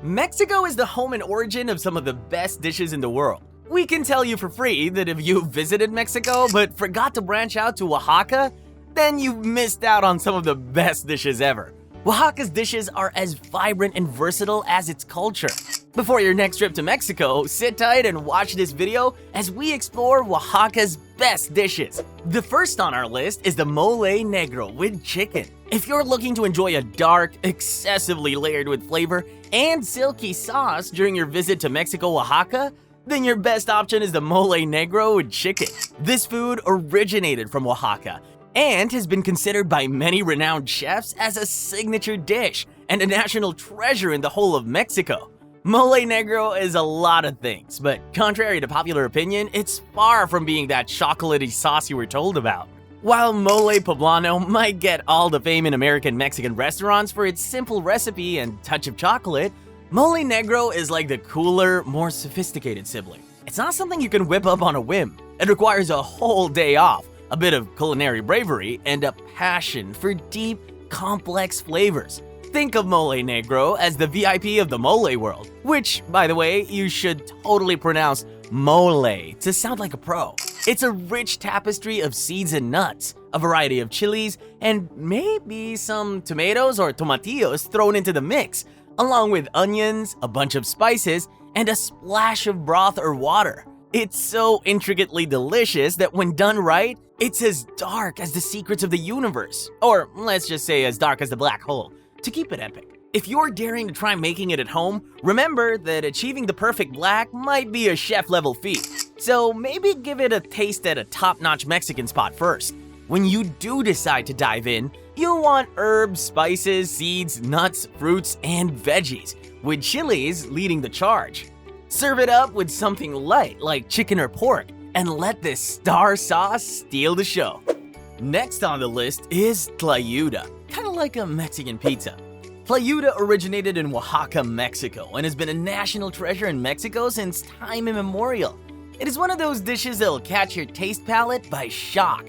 Mexico is the home and origin of some of the best dishes in the world. We can tell you for free that if you visited Mexico but forgot to branch out to Oaxaca, then you missed out on some of the best dishes ever. Oaxaca's dishes are as vibrant and versatile as its culture. Before your next trip to Mexico, sit tight and watch this video as we explore Oaxaca's best dishes. The first on our list is the mole negro with chicken. If you're looking to enjoy a dark, excessively layered with flavor, and silky sauce during your visit to Mexico, Oaxaca, then your best option is the mole negro with chicken. This food originated from Oaxaca and has been considered by many renowned chefs as a signature dish and a national treasure in the whole of Mexico. Mole negro is a lot of things, but contrary to popular opinion, it's far from being that chocolatey sauce you were told about. While mole poblano might get all the fame in American Mexican restaurants for its simple recipe and touch of chocolate, mole negro is like the cooler, more sophisticated sibling. It's not something you can whip up on a whim. It requires a whole day off, a bit of culinary bravery, and a passion for deep, complex flavors. Think of mole negro as the VIP of the mole world, which, by the way, you should totally pronounce mole to sound like a pro. It's a rich tapestry of seeds and nuts, a variety of chilies, and maybe some tomatoes or tomatillos thrown into the mix, along with onions, a bunch of spices, and a splash of broth or water. It's so intricately delicious that when done right, it's as dark as the secrets of the universe. Or let's just say as dark as the black hole, to keep it epic. If you're daring to try making it at home, remember that achieving the perfect black might be a chef-level feat. So maybe give it a taste at a top-notch Mexican spot first. When you do decide to dive in, you'll want herbs, spices, seeds, nuts, fruits, and veggies, with chilies leading the charge. Serve it up with something light like chicken or pork, and let this star sauce steal the show. Next on the list is tlayuda, kind of like a Mexican pizza. Tlayuda originated in Oaxaca, Mexico, and has been a national treasure in Mexico since time immemorial. It is one of those dishes that'll catch your taste palate by shock,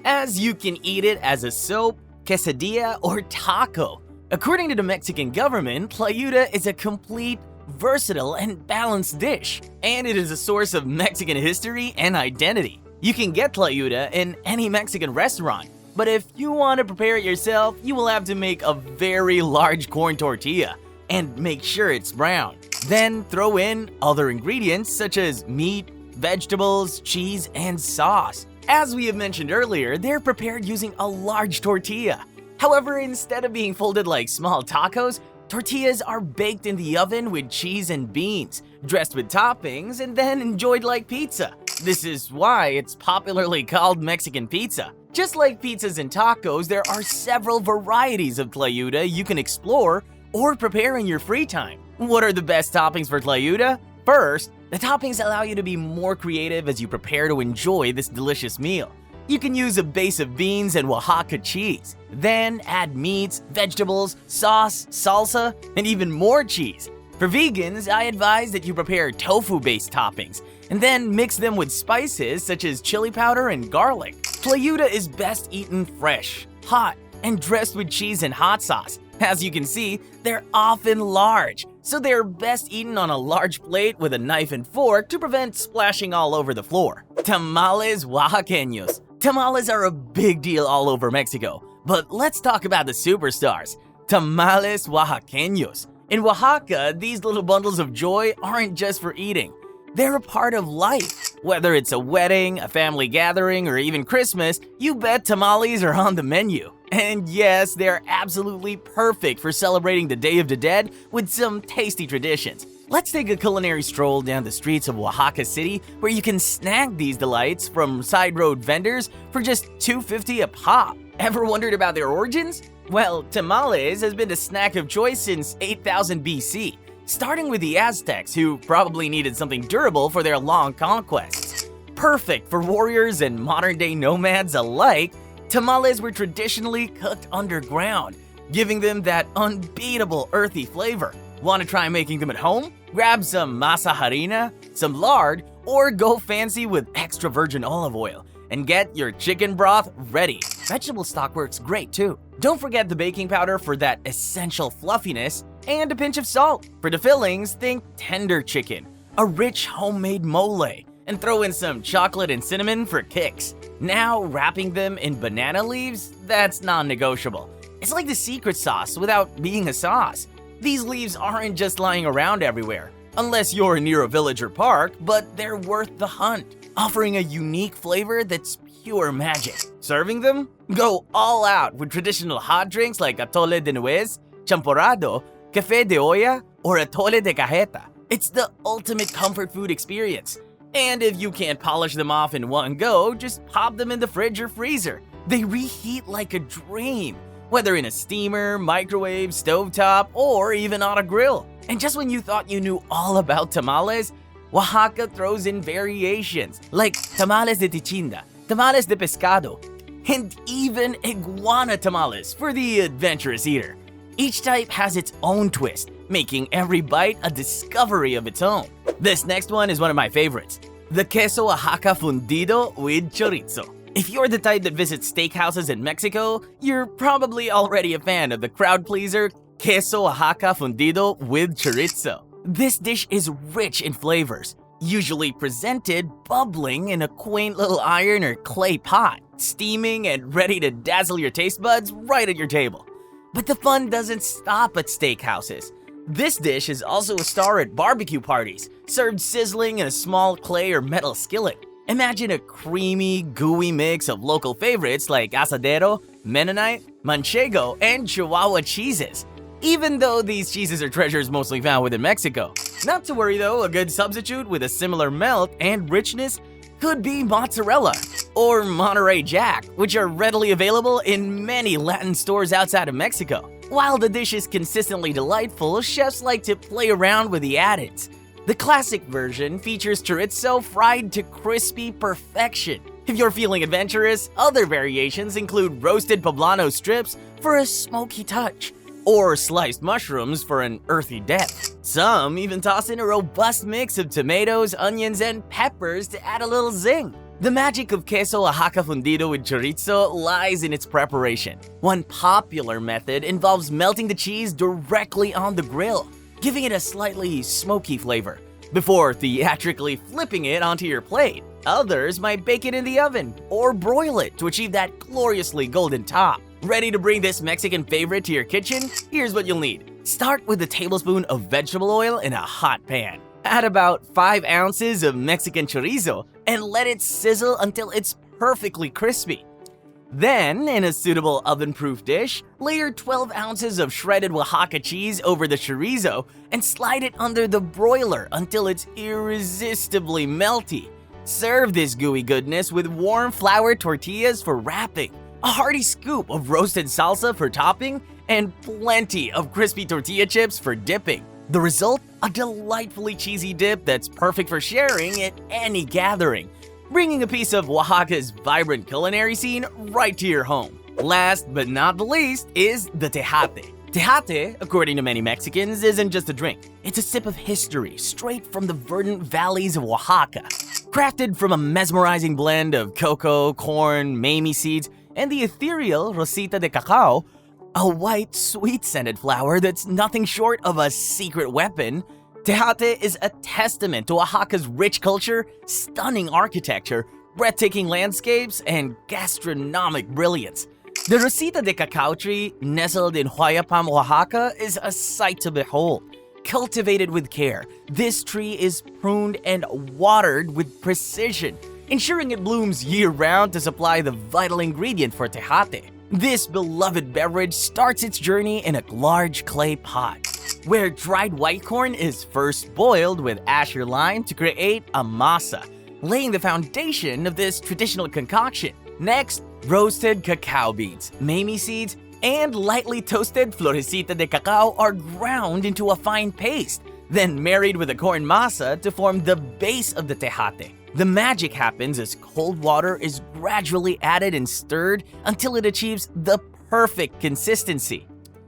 as you can eat it as a soap, quesadilla, or taco. According to the Mexican government, tlayuda is a complete, versatile, and balanced dish, and it is a source of Mexican history and identity. You can get tlayuda in any Mexican restaurant, but if you want to prepare it yourself, you will have to make a very large corn tortilla and make sure it's brown. Then throw in other ingredients such as meat, vegetables, cheese, and sauce. As we have mentioned earlier, they're prepared using a large tortilla. However, instead of being folded like small tacos, tortillas are baked in the oven with cheese and beans, dressed with toppings, and then enjoyed like pizza. This is why it's popularly called Mexican pizza. Just like pizzas and tacos, there are several varieties of tlayuda you can explore or prepare in your free time. What are the best toppings for tlayuda? First, the toppings allow you to be more creative as you prepare to enjoy this delicious meal. You can use a base of beans and Oaxaca cheese. Then add meats, vegetables, sauce, salsa, and even more cheese. For vegans, I advise that you prepare tofu-based toppings and then mix them with spices such as chili powder and garlic. Tlayuda is best eaten fresh, hot, and dressed with cheese and hot sauce. As you can see, they're often large, so they're best eaten on a large plate with a knife and fork to prevent splashing all over the floor. Tamales oaxaqueños. Tamales are a big deal all over Mexico, but let's talk about the superstars, tamales oaxaqueños. In Oaxaca, these little bundles of joy aren't just for eating. They're a part of life. Whether it's a wedding, a family gathering, or even Christmas, you bet tamales are on the menu. And yes, they're absolutely perfect for celebrating the Day of the Dead with some tasty traditions. Let's take a culinary stroll down the streets of Oaxaca City where you can snag these delights from side road vendors for just $2.50 a pop. Ever wondered about their origins? Well, tamales has been the snack of choice since 8000 BC, starting with the Aztecs, who probably needed something durable for their long conquests. Perfect for warriors and modern-day nomads alike, tamales were traditionally cooked underground, giving them that unbeatable earthy flavor. Want to try making them at home? Grab some masa harina, some lard, or go fancy with extra virgin olive oil and get your chicken broth ready. Vegetable stock works great too. Don't forget the baking powder for that essential fluffiness, and a pinch of salt. For the fillings, think tender chicken, a rich homemade mole, and throw in some chocolate and cinnamon for kicks. Now, wrapping them in banana leaves, that's non-negotiable. It's like the secret sauce without being a sauce. These leaves aren't just lying around everywhere, unless you're near a village or park, but they're worth the hunt, offering a unique flavor that's pure magic. Serving them? Go all out with traditional hot drinks like atole de nuez, champorado, café de olla, or atole de cajeta. It's the ultimate comfort food experience. And if you can't polish them off in one go, just pop them in the fridge or freezer. They reheat like a dream, whether in a steamer, microwave, stovetop, or even on a grill. And just when you thought you knew all about tamales, Oaxaca throws in variations like tamales de tichinda, tamales de pescado, and even iguana tamales for the adventurous eater. Each type has its own twist, making every bite a discovery of its own. This next one is one of my favorites, the queso Oaxaca fundido with chorizo. If you're the type that visits steakhouses in Mexico, you're probably already a fan of the crowd pleaser queso Oaxaca fundido with chorizo. This dish is rich in flavors, usually presented bubbling in a quaint little iron or clay pot, steaming and ready to dazzle your taste buds right at your table. But the fun doesn't stop at steakhouses. This dish is also a star at barbecue parties, served sizzling in a small clay or metal skillet. Imagine a creamy, gooey mix of local favorites like asadero, Mennonite, manchego, and Chihuahua cheeses. Even though these cheeses are treasures mostly found within Mexico. Not to worry though, a good substitute with a similar melt and richness could be mozzarella or Monterey Jack, which are readily available in many Latin stores outside of Mexico. While the dish is consistently delightful, chefs like to play around with the add-ins. The classic version features chorizo fried to crispy perfection. If you're feeling adventurous, other variations include roasted poblano strips for a smoky touch, or sliced mushrooms for an earthy depth. Some even toss in a robust mix of tomatoes, onions, and peppers to add a little zing. The magic of queso Oaxaca fundido with chorizo lies in its preparation. One popular method involves melting the cheese directly on the grill, giving it a slightly smoky flavor, before theatrically flipping it onto your plate. Others might bake it in the oven or broil it to achieve that gloriously golden top. Ready to bring this Mexican favorite to your kitchen? Here's what you'll need. Start with a tablespoon of vegetable oil in a hot pan. Add about 5 ounces of Mexican chorizo and let it sizzle until it's perfectly crispy. Then, in a suitable oven-proof dish, layer 12 ounces of shredded Oaxaca cheese over the chorizo and slide it under the broiler until it's irresistibly melty. Serve this gooey goodness with warm flour tortillas for wrapping, a hearty scoop of roasted salsa for topping, and plenty of crispy tortilla chips for dipping. The result? A delightfully cheesy dip that's perfect for sharing at any gathering, bringing a piece of Oaxaca's vibrant culinary scene right to your home. Last but not the least is the tejate. Tejate, according to many Mexicans, isn't just a drink. It's a sip of history straight from the verdant valleys of Oaxaca. Crafted from a mesmerizing blend of cocoa, corn, mamey seeds, and the ethereal rosita de cacao, a white, sweet-scented flower that's nothing short of a secret weapon, tejate is a testament to Oaxaca's rich culture, stunning architecture, breathtaking landscapes, and gastronomic brilliance. The Rosita de Cacao tree, nestled in Huayapam, Oaxaca, is a sight to behold. Cultivated with care, this tree is pruned and watered with precision, ensuring it blooms year-round to supply the vital ingredient for tejate. This beloved beverage starts its journey in a large clay pot, where dried white corn is first boiled with asher lime to create a masa, laying the foundation of this traditional concoction. Next, roasted cacao beans, mamey seeds, and lightly toasted florecita de cacao are ground into a fine paste, then married with a corn masa to form the base of the tejate. The magic happens as cold water is gradually added and stirred until it achieves the perfect consistency.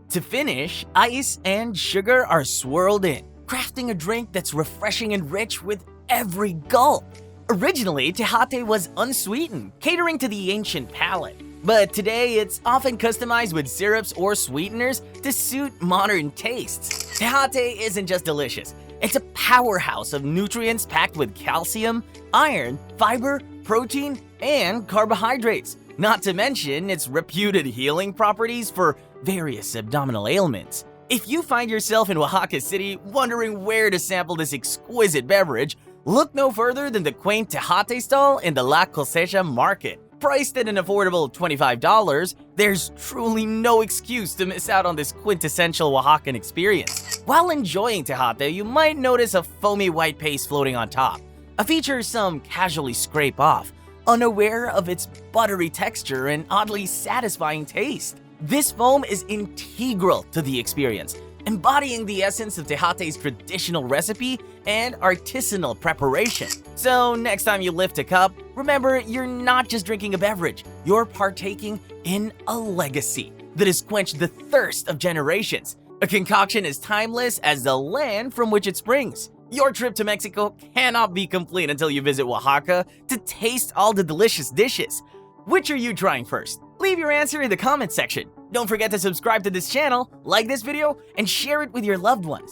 To finish, ice and sugar are swirled in, crafting a drink that's refreshing and rich with every gulp. Originally, tejate was unsweetened, catering to the ancient palate. But today, it's often customized with syrups or sweeteners to suit modern tastes. Tejate isn't just delicious, it's a powerhouse of nutrients packed with calcium, iron, fiber, protein, and carbohydrates. Not to mention its reputed healing properties for various abdominal ailments. If you find yourself in Oaxaca City wondering where to sample this exquisite beverage, look no further than the quaint Tejate stall in the La Cosecha market. Priced at an affordable $25, there's truly no excuse to miss out on this quintessential Oaxacan experience. While enjoying Tejate, you might notice a foamy white paste floating on top, a feature some casually scrape off, unaware of its buttery texture and oddly satisfying taste. This foam is integral to the experience, embodying the essence of Tejate's traditional recipe and artisanal preparation. So next time you lift a cup, remember you're not just drinking a beverage, you're partaking in a legacy that has quenched the thirst of generations. A concoction as timeless as the land from which it springs. Your trip to Mexico cannot be complete until you visit Oaxaca to taste all the delicious dishes. Which are you trying first? Leave your answer in the comments section. Don't forget to subscribe to this channel, like this video, and share it with your loved ones.